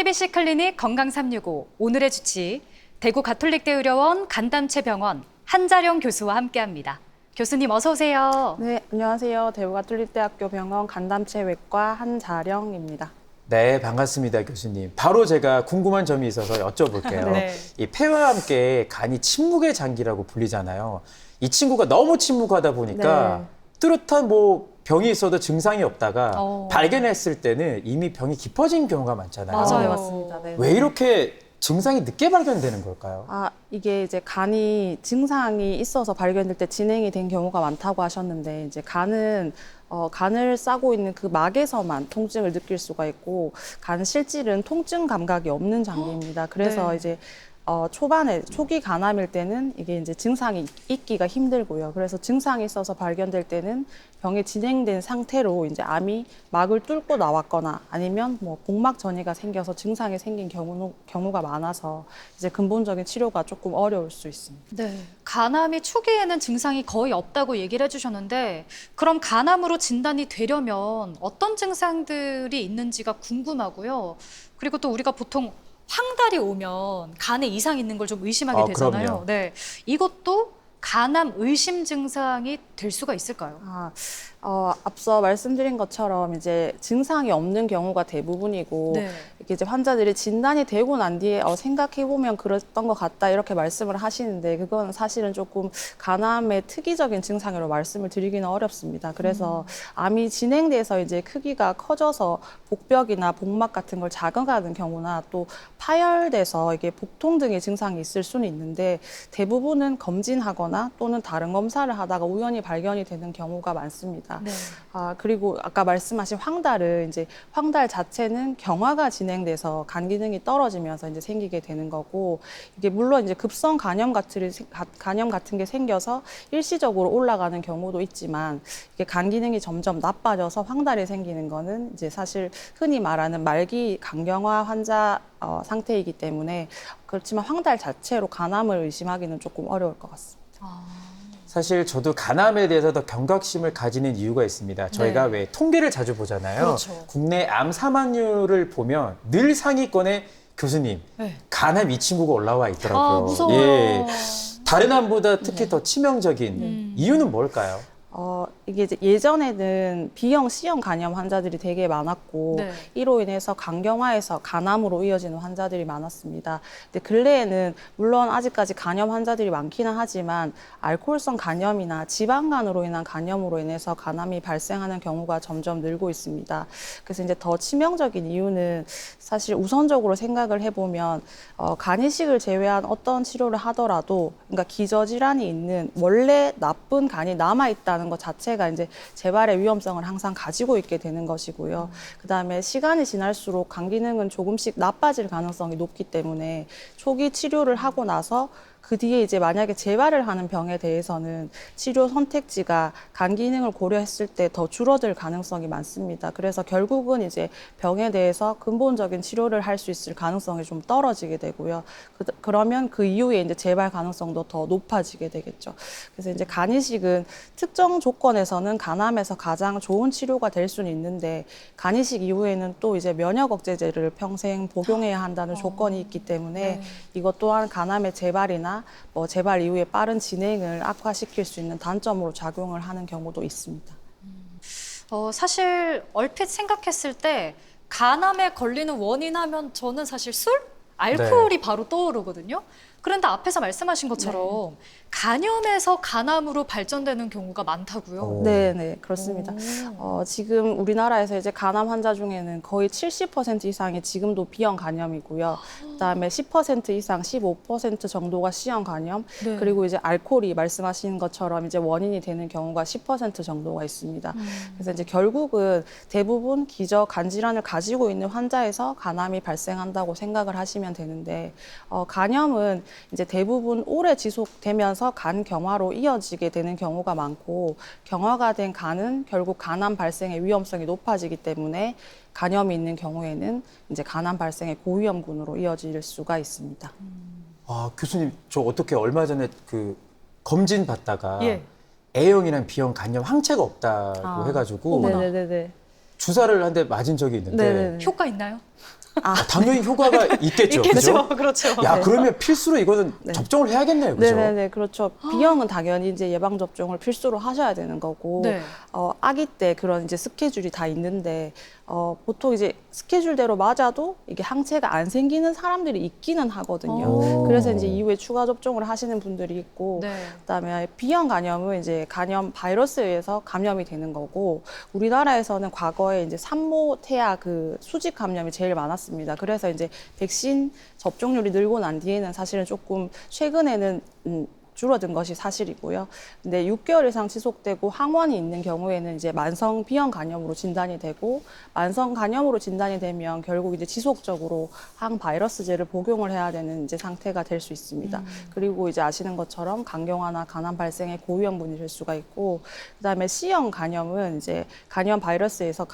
JTBC 클리닉 건강 365 오늘의 주치 대구 가톨릭대의료원 간담체병원 한자령 교수와 함께합니다. 교수님 어서 오세요. 네, 안녕하세요. 대구가톨릭대학교 병원 간담체외과 한자령입니다. 네, 반갑습니다, 교수님. 바로 제가 궁금한 점이 있어서 여쭤볼게요. 네. 이 폐와 함께 간이 침묵의 장기라고 불리잖아요. 이 친구가 너무 침묵하다 보니까 네. 뚜렷한 병이 있어도 증상이 없다가 발견했을 때는 이미 병이 깊어진 경우가 많잖아요. 맞아요. 네, 맞습니다. 네. 왜 이렇게 증상이 늦게 발견되는 걸까요? 이게 이제 간이 증상이 있어서 발견될 때 진행이 된 경우가 많다고 하셨는데, 이제 간을 싸고 있는 그 막에서만 통증을 느낄 수가 있고, 간 실질은 통증 감각이 없는 장기입니다. 그래서 네. 이제 초기 간암일 때는 이게 이제 증상이 있기가 힘들고요. 그래서 증상이 있어서 발견될 때는 병이 진행된 상태로 이제 암이 막을 뚫고 나왔거나 아니면 복막 전이가 생겨서 증상이 생긴 경우가 많아서 이제 근본적인 치료가 조금 어려울 수 있습니다. 네. 간암이 초기에는 증상이 거의 없다고 얘기를 해주셨는데 그럼 간암으로 진단이 되려면 어떤 증상들이 있는지가 궁금하고요. 그리고 또 우리가 보통 황달이 오면 간에 이상 있는 걸 좀 의심하게 되잖아요. 그럼요. 네, 이것도 간암 의심 증상이 될 수가 있을까요? 앞서 말씀드린 것처럼 이제 증상이 없는 경우가 대부분이고, 네. 이게 이제 환자들이 진단이 되고 난 뒤에 생각해보면 그랬던 것 같다 이렇게 말씀을 하시는데, 그건 사실은 조금 간암의 특이적인 증상으로 말씀을 드리기는 어렵습니다. 그래서 암이 진행돼서 이제 크기가 커져서 복벽이나 복막 같은 걸 자극하는 경우나 또 파열돼서 이게 복통 등의 증상이 있을 수는 있는데, 대부분은 검진하거나 또는 다른 검사를 하다가 우연히 발견이 되는 경우가 많습니다. 네. 그리고 아까 말씀하신 황달은 이제 황달 자체는 경화가 진행돼서 간 기능이 떨어지면서 이제 생기게 되는 거고, 이게 물론 이제 급성 간염 같은 게 생겨서 일시적으로 올라가는 경우도 있지만, 이게 간 기능이 점점 나빠져서 황달이 생기는 거는 이제 사실 흔히 말하는 말기 간경화 환자 상태이기 때문에, 그렇지만 황달 자체로 간암을 의심하기는 조금 어려울 것 같습니다. 사실 저도 간암에 대해서 더 경각심을 가지는 이유가 있습니다. 저희가 왜 통계를 자주 보잖아요. 그렇죠. 국내 암 사망률을 보면 늘 상위권에 교수님, 네. 간암 이 친구가 올라와 있더라고요. 무서워요. 예. 다른 암보다 특히 더 치명적인 이유는 뭘까요? 이게 이제 예전에는 B형, C형 간염 환자들이 되게 많았고, 네. 이로 인해서 간경화에서 간암으로 이어지는 환자들이 많았습니다. 근데 근래에는 물론 아직까지 간염 환자들이 많기는 하지만 알코올성 간염이나 지방간으로 인한 간염으로 인해서 간암이 발생하는 경우가 점점 늘고 있습니다. 그래서 이제 더 치명적인 이유는 사실 우선적으로 생각을 해보면 간 이식을 제외한 어떤 치료를 하더라도, 그러니까 기저질환이 있는 원래 나쁜 간이 남아있다는 것 자체가 이제 재발의 위험성을 항상 가지고 있게 되는 것이고요. 그다음에 시간이 지날수록 간 기능은 조금씩 나빠질 가능성이 높기 때문에 초기 치료를 하고 나서 그 뒤에 이제 만약에 재발을 하는 병에 대해서는 치료 선택지가 간 기능을 고려했을 때 더 줄어들 가능성이 많습니다. 그래서 결국은 이제 병에 대해서 근본적인 치료를 할 수 있을 가능성이 좀 떨어지게 되고요. 그러면 그 이후에 이제 재발 가능성도 더 높아지게 되겠죠. 그래서 이제 간 이식은 특정 조건에서는 간암에서 가장 좋은 치료가 될 수는 있는데, 간 이식 이후에는 또 이제 면역 억제제를 평생 복용해야 한다는 조건이 있기 때문에 이것 또한 간암의 재발이나 재발 이후에 빠른 진행을 악화시킬 수 있는 단점으로 작용을 하는 경우도 있습니다. 사실 얼핏 생각했을 때 간암에 걸리는 원인 하면 저는 사실 술? 알코올이 바로 떠오르거든요. 그런데 앞에서 말씀하신 것처럼 간염에서 간암으로 발전되는 경우가 많다고요. 네, 그렇습니다. 지금 우리나라에서 이제 간암 환자 중에는 거의 70% 이상이 지금도 B형 간염이고요. 그다음에 10% 이상, 15% 정도가 C형 간염, 네. 그리고 이제 알코올이 말씀하신 것처럼 이제 원인이 되는 경우가 10% 정도가 있습니다. 그래서 이제 결국은 대부분 기저 간 질환을 가지고 있는 환자에서 간암이 발생한다고 생각을 하시면 되는데, 간염은 이제 대부분 오래 지속되면서 간 경화로 이어지게 되는 경우가 많고, 경화가 된 간은 결국 간암 발생의 위험성이 높아지기 때문에 간염이 있는 경우에는 이제 간암 발생의 고위험군으로 이어질 수가 있습니다. 교수님, 저 어떻게 얼마 전에 검진 받다가 예. A형이랑 B형 간염 항체가 없다고 해가지고 네네네. 주사를 한 대 맞은 적이 있는데 네네네. 효과 있나요? 당연히 효과가 있겠죠. 있겠죠. 그죠? 그렇죠. 야, 네. 그러면 필수로 이거는 네. 접종을 해야겠네요. 그죠? 네네네, 그렇죠. B형은 당연히 이제 예방 접종을 필수로 하셔야 되는 거고, 네. 아기 때 그런 이제 스케줄이 다 있는데, 보통 이제 스케줄대로 맞아도 이게 항체가 안 생기는 사람들이 있기는 하거든요. 오. 그래서 이제 이후에 추가 접종을 하시는 분들이 있고, 네. 그다음에 B형 간염은 이제 간염 바이러스에 의해서 감염이 되는 거고, 우리나라에서는 과거에 이제 산모 태아 그 수직 감염이 제일 많았습니다. 그래서 이제 백신 접종률이 늘고 난 뒤에는 사실은 조금 최근에는 줄어든 것이 사실이고요. 근데 6개월 이상 지속되고 항원이 있는 경우에는 이제 만성 B형 간염으로 진단이 되고, 만성 간염으로 진단이 되면 결국 이제 지속적으로 항바이러스제를 복용을 해야 되는 이제 상태가 될 수 있습니다. 그리고 이제 아시는 것처럼 간경화나 간암 발생의 고위험군이 될 수가 있고, 그다음에 C형 간염은 이제 간염 바이러스에서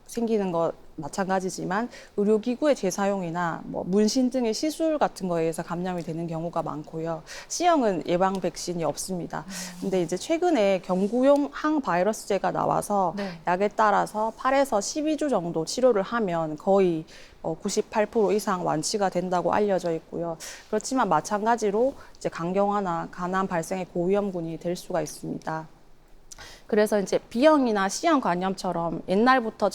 생기는 것 마찬가지지만 의료기구의 재사용이나 뭐 문신 등의 시술 같은 거에 의해서 감염이 되는 경우가 많고요. C형은 예방 백신이 없습니다. 근데 이제 최근에 경구용 항바이러스제가 나와서 네. 약에 따라서 8에서 12주 정도 치료를 하면 거의 98% 이상 완치가 된다고 알려져 있고요. 그렇지만 마찬가지로 이제 간경화나 간암 발생의 고위험군이 될 수가 있습니다. 그래서 이제 B형이나 C형 간염처럼 옛날부터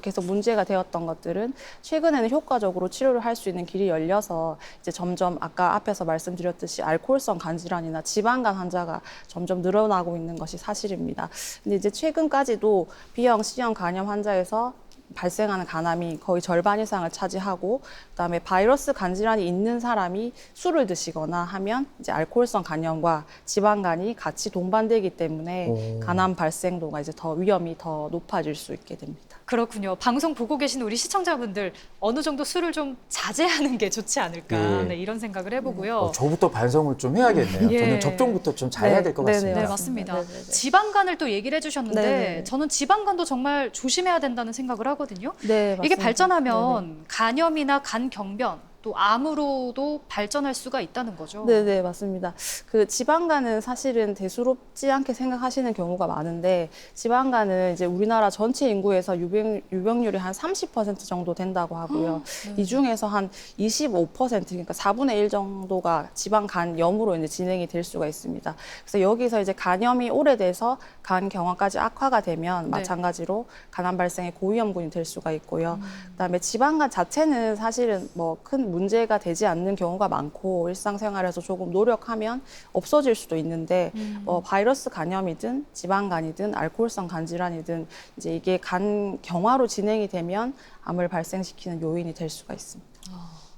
계속 문제가 되었던 것들은 최근에는 효과적으로 치료를 할 수 있는 길이 열려서 이제 점점 아까 앞에서 말씀드렸듯이 알코올성 간질환이나 지방간 환자가 점점 늘어나고 있는 것이 사실입니다. 근데 이제 최근까지도 B형, C형 간염 환자에서 발생하는 간암이 거의 절반 이상을 차지하고, 그다음에 바이러스 간질환이 있는 사람이 술을 드시거나 하면 이제 알코올성 간염과 지방간이 같이 동반되기 때문에 간암 발생도가 이제 더 위험이 더 높아질 수 있게 됩니다. 그렇군요. 방송 보고 계신 우리 시청자분들 어느 정도 술을 좀 자제하는 게 좋지 않을까 예. 네, 이런 생각을 해보고요. 저부터 반성을 좀 해야겠네요. 예. 저는 접종부터 좀 잘해야 될 것 네, 같습니다. 네, 네, 맞습니다. 네네네. 지방간을 또 얘기를 해주셨는데 네네네. 저는 지방간도 정말 조심해야 된다는 생각을 하거든요. 네, 이게 맞습니다. 발전하면 간염이나 간경변 또 암으로도 발전할 수가 있다는 거죠. 네네, 맞습니다. 그 지방간은 사실은 대수롭지 않게 생각하시는 경우가 많은데, 지방간은 이제 우리나라 전체 인구에서 유병률이 한 30% 정도 된다고 하고요. 이 중에서 한 25%, 그러니까 4분의 1 정도가 지방간염으로 이제 진행이 될 수가 있습니다. 그래서 여기서 이제 간염이 오래돼서 간 경화까지 악화가 되면 네. 마찬가지로 간암 발생의 고위험군이 될 수가 있고요. 그다음에 지방간 자체는 사실은 뭐 큰 문제가 되지 않는 경우가 많고 일상생활에서 조금 노력하면 없어질 수도 있는데 바이러스 간염이든 지방간이든 알코올성 간질환이든 이제 이게 간 경화로 진행이 되면 암을 발생시키는 요인이 될 수가 있습니다.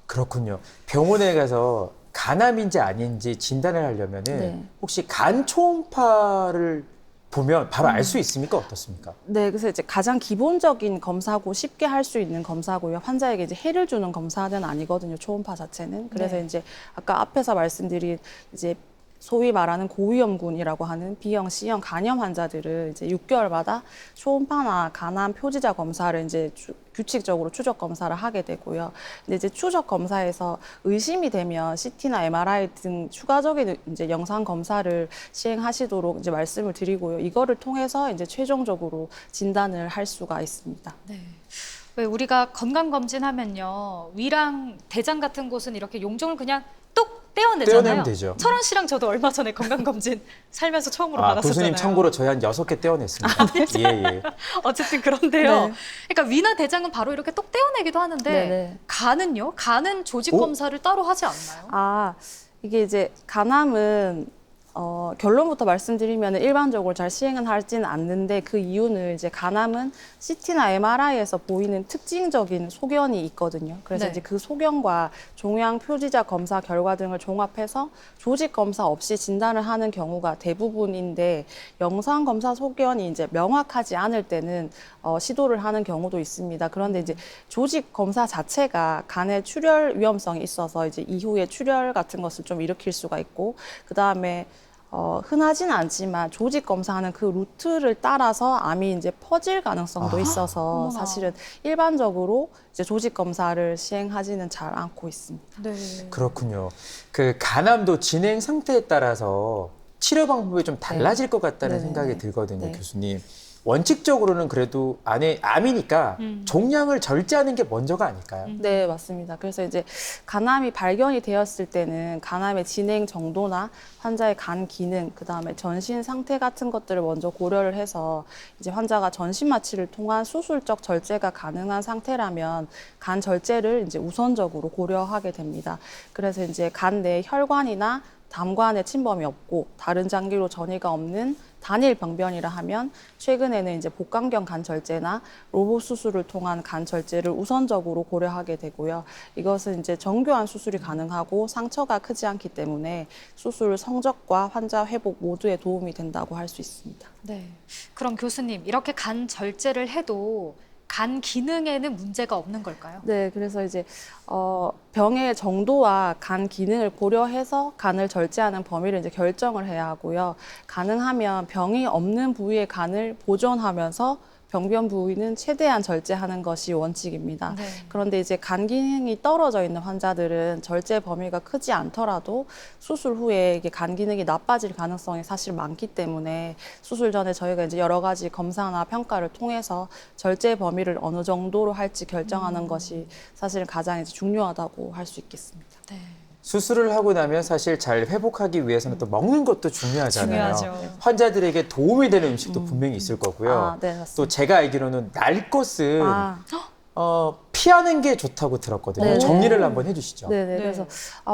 그렇군요. 병원에 가서 간암인지 아닌지 진단을 하려면은 네. 혹시 간 초음파를 보면 바로 알 수 있습니까? 어떻습니까? 네, 그래서 이제 가장 기본적인 검사고 쉽게 할 수 있는 검사고요. 환자에게 이제 해를 주는 검사는 아니거든요. 초음파 자체는. 그래서 네. 이제 아까 앞에서 말씀드린 이제 소위 말하는 고위험군이라고 하는 B형, C형 간염 환자들은 이제 6개월마다 초음파나 간암 표지자 검사를 이제 규칙적으로 추적 검사를 하게 되고요. 근데 이제 추적 검사에서 의심이 되면 CT나 MRI 등 추가적인 이제 영상 검사를 시행하시도록 이제 말씀을 드리고요. 이거를 통해서 이제 최종적으로 진단을 할 수가 있습니다. 네. 왜 우리가 건강검진하면요. 위랑 대장 같은 곳은 이렇게 용종을 그냥 뚝 떼어내잖아요. 떼어내면 되죠. 철원 씨랑 저도 얼마 전에 건강검진 살면서 처음으로 받았었잖아요. 교수님 참고로 저희 한 6개 떼어냈습니다. 예, 예. 어쨌든 그런데요. 네. 그러니까 위나 대장은 바로 이렇게 똑 떼어내기도 하는데 네네. 간은요? 간은 조직 오? 검사를 따로 하지 않나요? 이게 이제 간암은 결론부터 말씀드리면 일반적으로 잘 시행은 하지는 않는데, 그 이유는 이제 간암은 CT나 MRI에서 보이는 특징적인 소견이 있거든요. 그래서 네. 이제 그 소견과 종양 표지자 검사 결과 등을 종합해서 조직 검사 없이 진단을 하는 경우가 대부분인데, 영상 검사 소견이 이제 명확하지 않을 때는 시도를 하는 경우도 있습니다. 그런데 이제 조직 검사 자체가 간의 출혈 위험성이 있어서 이제 이후에 출혈 같은 것을 좀 일으킬 수가 있고, 그 다음에 흔하진 않지만 조직 검사하는 그 루트를 따라서 암이 이제 퍼질 가능성도 있어서 어머나. 사실은 일반적으로 이제 조직 검사를 시행하지는 잘 않고 있습니다. 네. 그렇군요. 그 간암도 진행 상태에 따라서 치료 방법이 좀 달라질 것 같다는 네. 생각이 들거든요, 네. 교수님. 원칙적으로는 그래도 암이니까 종양을 절제하는 게 먼저가 아닐까요? 네, 맞습니다. 그래서 이제 간암이 발견이 되었을 때는 간암의 진행 정도나 환자의 간 기능, 그다음에 전신 상태 같은 것들을 먼저 고려를 해서 이제 환자가 전신 마취를 통한 수술적 절제가 가능한 상태라면 간 절제를 이제 우선적으로 고려하게 됩니다. 그래서 이제 간 내 혈관이나 담관에 침범이 없고 다른 장기로 전이가 없는 단일 병변이라 하면 최근에는 이제 복강경 간 절제나 로봇 수술을 통한 간 절제를 우선적으로 고려하게 되고요. 이것은 이제 정교한 수술이 가능하고 상처가 크지 않기 때문에 수술 성적과 환자 회복 모두에 도움이 된다고 할 수 있습니다. 네. 그럼 교수님, 이렇게 간 절제를 해도 간 기능에는 문제가 없는 걸까요? 네, 그래서 이제 병의 정도와 간 기능을 고려해서 간을 절제하는 범위를 이제 결정을 해야 하고요. 가능하면 병이 없는 부위의 간을 보존하면서 병변 부위는 최대한 절제하는 것이 원칙입니다. 네. 그런데 이제 간 기능이 떨어져 있는 환자들은 절제 범위가 크지 않더라도 수술 후에 이게 간 기능이 나빠질 가능성이 사실 많기 때문에 수술 전에 저희가 이제 여러 가지 검사나 평가를 통해서 절제 범위를 어느 정도로 할지 결정하는 것이 사실 가장 이제 중요하다고 할 수 있겠습니다. 네. 수술을 하고 나면 사실 잘 회복하기 위해서는 또 먹는 것도 중요하잖아요. 중요하죠. 환자들에게 도움이 되는 음식도 분명히 있을 거고요. 아, 네, 맞습니다. 또 제가 알기로는 날 것은 아. 피하는 게 좋다고 들었거든요. 네. 정리를 한번 해주시죠. 네네. 네. 그래서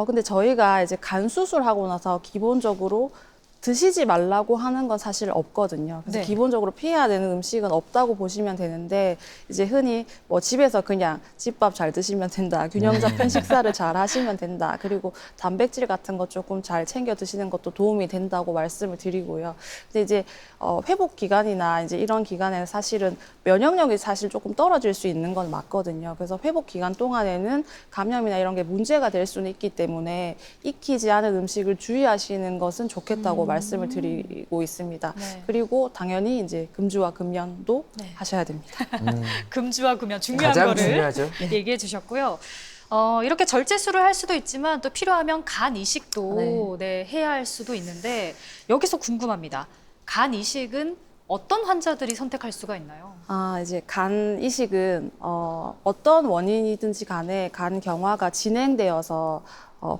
근데 저희가 이제 간 수술하고 나서 기본적으로 드시지 말라고 하는 건 사실 없거든요. 그래서 네. 기본적으로 피해야 되는 음식은 없다고 보시면 되는데 이제 흔히 뭐 집에서 그냥 집밥 잘 드시면 된다. 균형 잡힌 식사를 잘 하시면 된다. 그리고 단백질 같은 거 조금 잘 챙겨 드시는 것도 도움이 된다고 말씀을 드리고요. 근데 이제 회복 기간이나 이제 이런 기간에는 사실은 면역력이 사실 조금 떨어질 수 있는 건 맞거든요. 그래서 회복 기간 동안에는 감염이나 이런 게 문제가 될 수는 있기 때문에 익히지 않은 음식을 주의하시는 것은 좋겠다고 말씀을 드리고 있습니다. 네. 그리고 당연히 이제 금주와 금연도 네. 하셔야 됩니다. 금주와 금연 중요한 가장 거를 중요하죠. 얘기해 주셨고요. 이렇게 절제술을 할 수도 있지만 또 필요하면 간 이식도 네, 해야 할 수도 있는데 여기서 궁금합니다. 간 이식은 어떤 환자들이 선택할 수가 있나요? 이제 간 이식은 어떤 원인이든지 간에 간 경화가 진행되어서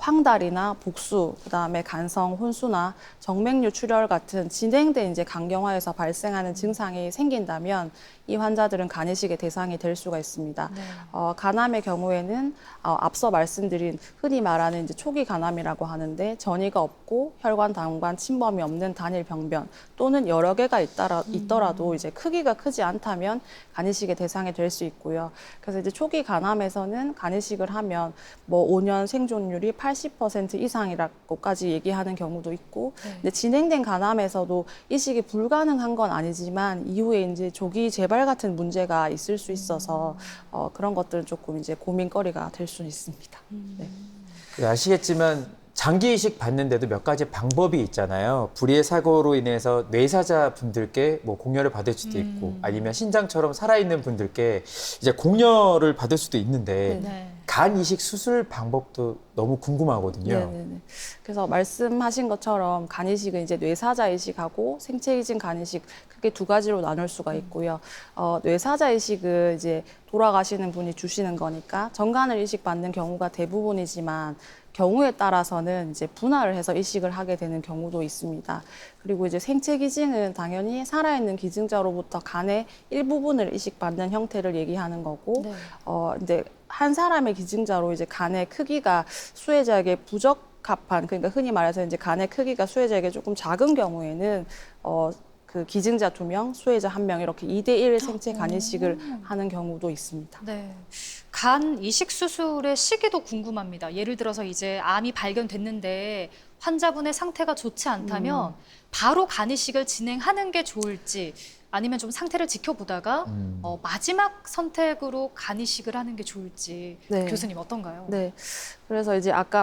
황달이나 복수, 그다음에 간성 혼수나 정맥류 출혈 같은 진행된 이제 간경화에서 발생하는 증상이 생긴다면 이 환자들은 간 이식의 대상이 될 수가 있습니다. 네. 간암의 경우에는 앞서 말씀드린 흔히 말하는 이제 초기 간암이라고 하는데 전이가 없고 혈관 담관 침범이 없는 단일 병변 또는 여러 개가 있더라도 이제 크기가 크지 않다면 간 이식의 대상이 될 수 있고요. 그래서 이제 초기 간암에서는 간 이식을 하면 뭐 5년 생존율이 80% 이상이라고까지 얘기하는 경우도 있고, 네. 근데 진행된 간암에서도 이식이 불가능한 건 아니지만 이후에 이제 조기 재발 같은 문제가 있을 수 있어서 그런 것들은 조금 이제 고민거리가 될 수는 있습니다. 네. 아시겠지만 장기 이식 받는데도 몇 가지 방법이 있잖아요. 불의의 사고로 인해서 뇌사자 분들께 뭐 공여를 받을 수도 있고 아니면 신장처럼 살아있는 분들께 이제 공여를 받을 수도 있는데 네. 간 이식 수술 방법도 너무 궁금하거든요. 네네네. 그래서 말씀하신 것처럼 간 이식은 이제 뇌사자 이식하고 생체 이식 간 이식 크게 두 가지로 나눌 수가 있고요. 뇌사자 이식은 이제 돌아가시는 분이 주시는 거니까 정간을 이식 받는 경우가 대부분이지만 경우에 따라서는 이제 분할을 해서 이식을 하게 되는 경우도 있습니다. 그리고 이제 생체 기증은 당연히 살아있는 기증자로부터 간의 일부분을 이식받는 형태를 얘기하는 거고, 네. 이제 한 사람의 기증자로 이제 간의 크기가 수혜자에게 부적합한, 그러니까 흔히 말해서 이제 간의 크기가 수혜자에게 조금 작은 경우에는 그 기증자 2명, 수혜자 1명 이렇게 2대1 생체 간 이식을 하는 경우도 있습니다. 네. 간 이식 수술의 시기도 궁금합니다. 예를 들어서 이제 암이 발견됐는데 환자분의 상태가 좋지 않다면 바로 간 이식을 진행하는 게 좋을지 아니면 좀 상태를 지켜보다가 마지막 선택으로 간 이식을 하는 게 좋을지 네. 교수님 어떤가요? 네. 그래서 이제 아까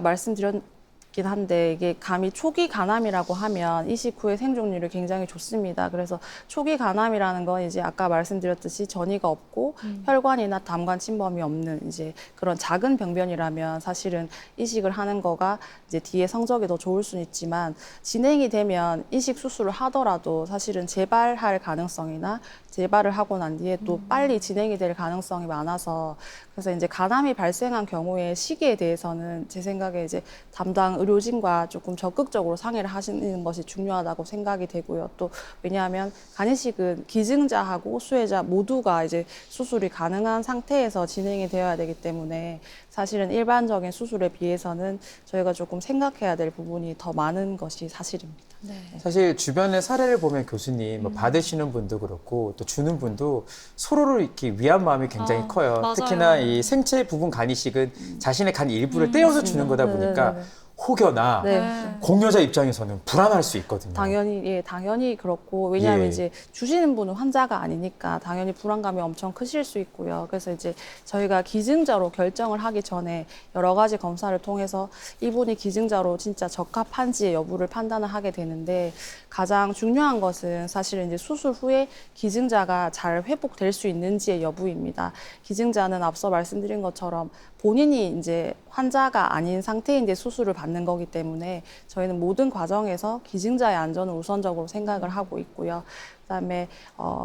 긴 한데 이게 감이 초기 간암이라고 하면 이식 후에 생존율이 굉장히 좋습니다. 그래서 초기 간암이라는 건 이제 아까 말씀드렸듯이 전이가 없고 혈관이나 담관 침범이 없는 이제 그런 작은 병변이라면 사실은 이식을 하는 거가 이제 뒤에 성적이 더 좋을 수는 있지만 진행이 되면 이식 수술을 하더라도 사실은 재발할 가능성이나 재발을 하고 난 뒤에 또 빨리 진행이 될 가능성이 많아서 그래서 이제 간암이 발생한 경우에 시기에 대해서는 제 생각에 이제 담당 의료진과 조금 적극적으로 상의를 하시는 것이 중요하다고 생각이 되고요. 또 왜냐하면 간이식은 기증자하고 수혜자 모두가 이제 수술이 가능한 상태에서 진행이 되어야 되기 때문에 사실은 일반적인 수술에 비해서는 저희가 조금 생각해야 될 부분이 더 많은 것이 사실입니다. 네. 사실 주변의 사례를 보면 교수님 뭐 받으시는 분도 그렇고 또 주는 분도 서로를 이렇게 위한 마음이 굉장히 커요. 맞아요. 특히나 이 생체 부분 간이식은 자신의 간 일부를 떼어서 주는 거다 보니까 네네네. 혹여나 네. 공여자 입장에서는 불안할 수 있거든요. 당연히 그렇고 왜냐하면 예. 이제 주시는 분은 환자가 아니니까 당연히 불안감이 엄청 크실 수 있고요. 그래서 이제 저희가 기증자로 결정을 하기 전에 여러 가지 검사를 통해서 이분이 기증자로 진짜 적합한지의 여부를 판단을 하게 되는데 가장 중요한 것은 사실은 이제 수술 후에 기증자가 잘 회복될 수 있는지의 여부입니다. 기증자는 앞서 말씀드린 것처럼 본인이 이제 환자가 아닌 상태인데 수술을 받는 거기 때문에 저희는 모든 과정에서 기증자의 안전을 우선적으로 생각을 하고 있고요. 그다음에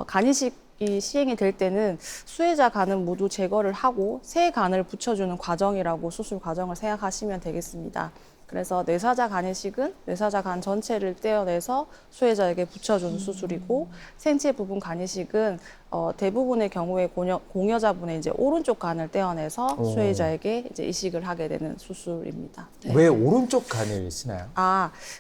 간이식이 시행이 될 때는 수혜자 간은 모두 제거를 하고 새 간을 붙여주는 과정이라고 수술 과정을 생각하시면 되겠습니다. 그래서 뇌사자 간이식은 뇌사자 간 전체를 떼어내서 수혜자에게 붙여주는 수술이고 생체 부분 간이식은 대부분의 경우에 공여자분의 이제 오른쪽 간을 떼어내서 수혜자에게 이제 이식을 하게 되는 수술입니다. 왜 오른쪽 간을 쓰나요?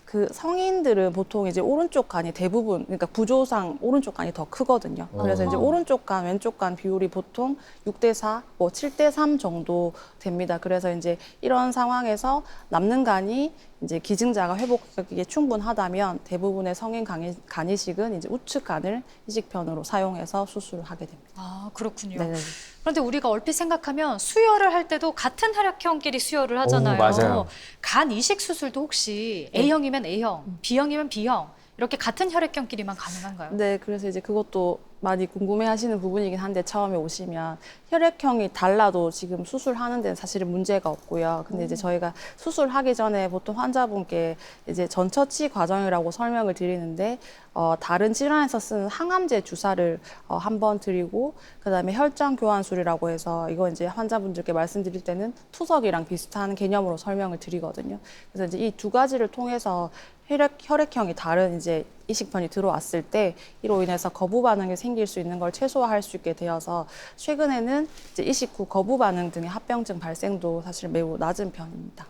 그 성인들은 보통 이제 오른쪽 간이 대부분, 그러니까 구조상 오른쪽 간이 더 크거든요. 그래서 이제 오른쪽 간, 왼쪽 간 비율이 보통 6대4, 뭐 7대3 정도 됩니다. 그래서 이제 이런 상황에서 남는 간이 이제 기증자가 회복하기에 충분하다면 대부분의 성인 간이식은 이제 우측 간을 이식편으로 사용해서 수술을 하게 됩니다. 아, 그렇군요. 네네. 그런데 우리가 얼핏 생각하면 수혈을 할 때도 같은 혈액형끼리 수혈을 하잖아요. 맞아요. 간 이식 수술도 혹시 A형이면 A형, B형이면 B형 이렇게 같은 혈액형끼리만 가능한가요? 네, 그래서 이제 그것도 많이 궁금해하시는 부분이긴 한데 처음에 오시면 혈액형이 달라도 지금 수술하는 데는 사실은 문제가 없고요. 근데 이제 저희가 수술하기 전에 보통 환자분께 이제 전처치 과정이라고 설명을 드리는데 다른 질환에서 쓰는 항암제 주사를 한번 드리고 그다음에 혈장 교환술이라고 해서 이거 이제 환자분들께 말씀드릴 때는 투석이랑 비슷한 개념으로 설명을 드리거든요. 그래서 이제 이 두 가지를 통해서 혈액형이 다른 이제 이식편이 들어왔을 때 이로 인해서 거부 반응이 생길 수 있는 걸 최소화할 수 있게 되어서 최근에는 이제 이식 후 거부 반응 등의 합병증 발생도 사실 매우 낮은 편입니다.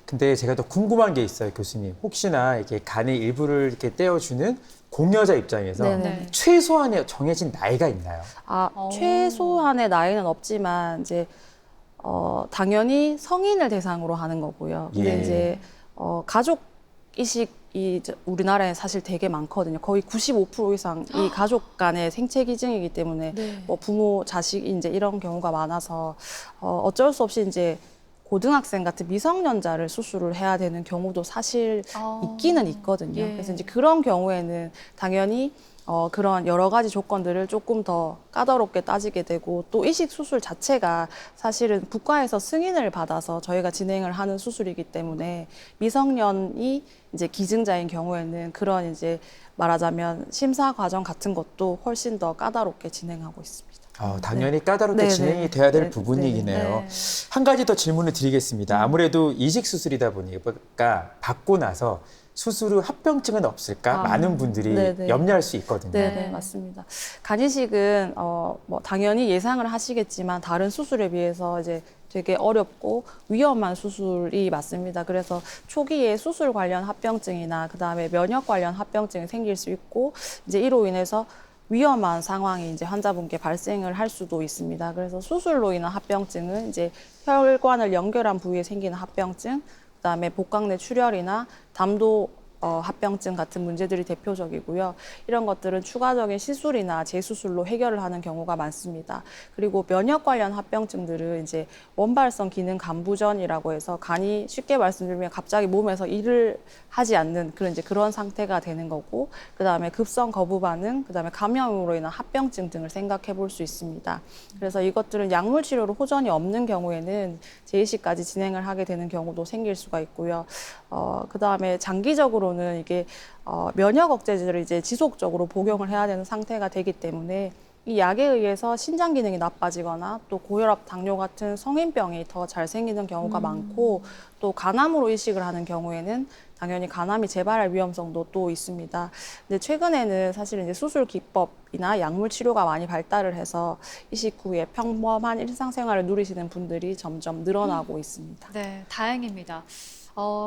근데 제가 더 궁금한 게 있어요, 교수님. 혹시나 이렇게 간의 일부를 이렇게 떼어주는 공여자 입장에서 네네. 최소한의 정해진 나이가 있나요? 최소한의 나이는 없지만 이제 당연히 성인을 대상으로 하는 거고요. 근데 예. 이제 가족 이식이 이제 우리나라에 사실 되게 많거든요. 거의 95% 이상이 가족 간의 생체 기증이기 때문에 네. 뭐 부모, 자식 이제 이런 경우가 많아서 어쩔 수 없이 이제 고등학생 같은 미성년자를 수술을 해야 되는 경우도 사실 있기는 있거든요. 예. 그래서 이제 그런 경우에는 당연히 그런 여러 가지 조건들을 조금 더 까다롭게 따지게 되고 또 이식 수술 자체가 사실은 국가에서 승인을 받아서 저희가 진행을 하는 수술이기 때문에 미성년이 이제 기증자인 경우에는 그런 이제 말하자면 심사 과정 같은 것도 훨씬 더 까다롭게 진행하고 있습니다. 당연히 까다롭게 네네. 진행이 돼야 될 네. 부분이네요. 네. 한 가지 더 질문을 드리겠습니다. 아무래도 이식 수술이다 보니까 받고 나서 수술 후 합병증은 없을까? 많은 분들이 네네. 염려할 수 있거든요. 네, 맞습니다. 간이식은 뭐 당연히 예상을 하시겠지만 다른 수술에 비해서 이제 되게 어렵고 위험한 수술이 맞습니다. 그래서 초기에 수술 관련 합병증이나 그다음에 면역 관련 합병증이 생길 수 있고 이제 이로 인해서 위험한 상황이 이제 환자분께 발생을 할 수도 있습니다. 그래서 수술로 인한 합병증은 이제 혈관을 연결한 부위에 생기는 합병증, 그다음에 복강 내 출혈이나 담도 합병증 같은 문제들이 대표적이고요. 이런 것들은 추가적인 시술이나 재수술로 해결을 하는 경우가 많습니다. 그리고 면역 관련 합병증들은 이제 원발성 기능 감부전이라고 해서 간이 쉽게 말씀드리면 갑자기 몸에서 일을 하지 않는 그런 상태가 되는 거고, 그다음에 급성 거부 반응, 그다음에 감염으로 인한 합병증 등을 생각해 볼 수 있습니다. 그래서 이것들은 약물 치료로 호전이 없는 경우에는 재이식까지 진행을 하게 되는 경우도 생길 수가 있고요. 그다음에 장기적으로는 이게 면역 억제제를 이제 지속적으로 복용을 해야 되는 상태가 되기 때문에 이 약에 의해서 신장 기능이 나빠지거나 또 고혈압, 당뇨 같은 성인병이 더 잘 생기는 경우가 많고, 또 간암으로 이식을 하는 경우에는 당연히 간암이 재발할 위험성도 또 있습니다. 근데 최근에는 사실 이제 수술 기법이나 약물 치료가 많이 발달을 해서 이식 후에 평범한 일상생활을 누리시는 분들이 점점 늘어나고 있습니다. 네, 다행입니다.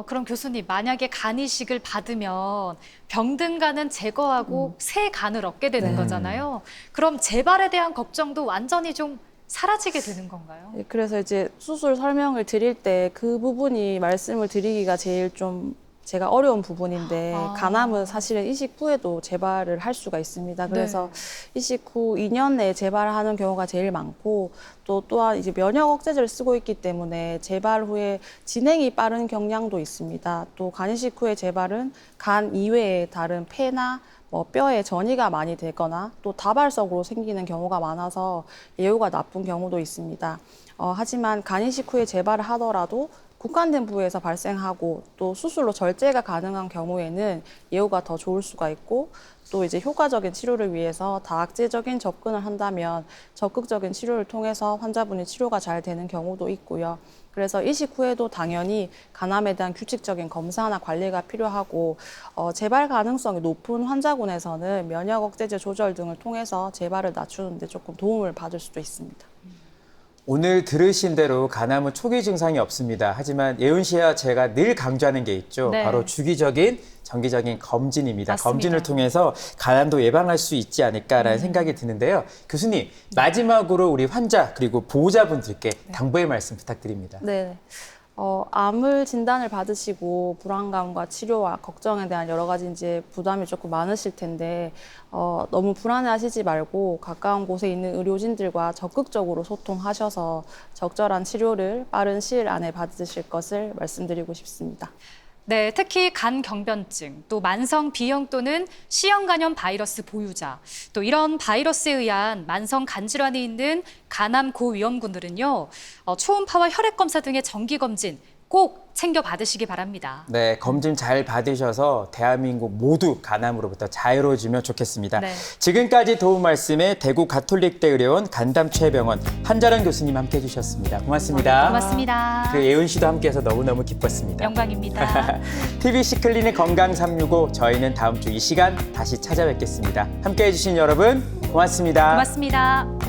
그럼 교수님, 만약에 간 이식을 받으면 병든 간은 제거하고 새 간을 얻게 되는 네. 거잖아요. 그럼 재발에 대한 걱정도 완전히 좀 사라지게 되는 건가요? 네, 그래서 이제 수술 설명을 드릴 때 그 부분이 말씀을 드리기가 제일 좀 제가 어려운 부분인데, 간암은 사실은 이식 후에도 재발을 할 수가 있습니다. 그래서 이식 후 2년 내에 재발하는 경우가 제일 많고, 또한 이제 면역 억제제를 쓰고 있기 때문에 재발 후에 진행이 빠른 경향도 있습니다. 또 간 이식 후의 재발은 간 이외에 다른 폐나 뼈에 전이가 많이 되거나 또 다발성으로 생기는 경우가 많아서 예후가 나쁜 경우도 있습니다. 하지만 간 이식 후에 재발을 하더라도 국한된 부위에서 발생하고 또 수술로 절제가 가능한 경우에는 예후가 더 좋을 수가 있고, 또 이제 효과적인 치료를 위해서 다학제적인 접근을 한다면 적극적인 치료를 통해서 환자분의 치료가 잘 되는 경우도 있고요. 그래서 이식 후에도 당연히 간암에 대한 규칙적인 검사나 관리가 필요하고, 재발 가능성이 높은 환자군에서는 면역 억제제 조절 등을 통해서 재발을 낮추는 데 조금 도움을 받을 수도 있습니다. 오늘 들으신 대로 간암은 초기 증상이 없습니다. 하지만 예은 씨와 제가 늘 강조하는 게 있죠. 네. 바로 주기적인 정기적인 검진입니다. 맞습니다. 검진을 통해서 간암도 예방할 수 있지 않을까라는 생각이 드는데요. 교수님, 마지막으로 우리 환자 그리고 보호자분들께 당부의 말씀 부탁드립니다. 네. 암을 진단을 받으시고 불안감과 치료와 걱정에 대한 여러 가지 이제 부담이 조금 많으실 텐데, 너무 불안해하시지 말고 가까운 곳에 있는 의료진들과 적극적으로 소통하셔서 적절한 치료를 빠른 시일 안에 받으실 것을 말씀드리고 싶습니다. 네, 특히 간 경변증, 또 만성 B형 또는 C형 간염 바이러스 보유자, 또 이런 바이러스에 의한 만성 간 질환이 있는 간암 고위험군들은요, 초음파와 혈액 검사 등의 정기 검진 꼭 챙겨 받으시기 바랍니다. 네, 검진 잘 받으셔서 대한민국 모두 간암으로부터 자유로워지면 좋겠습니다. 네. 지금까지 도움 말씀에 대구 가톨릭대 의료원 간담최병원 한자란 교수님 함께 해주셨습니다. 고맙습니다. 고맙습니다. 그 예은 씨도 함께해서 너무너무 기뻤습니다. 영광입니다. TBC 클리닉 건강 365 저희는 다음 주 이 시간 다시 찾아뵙겠습니다. 함께 해주신 여러분 고맙습니다. 고맙습니다.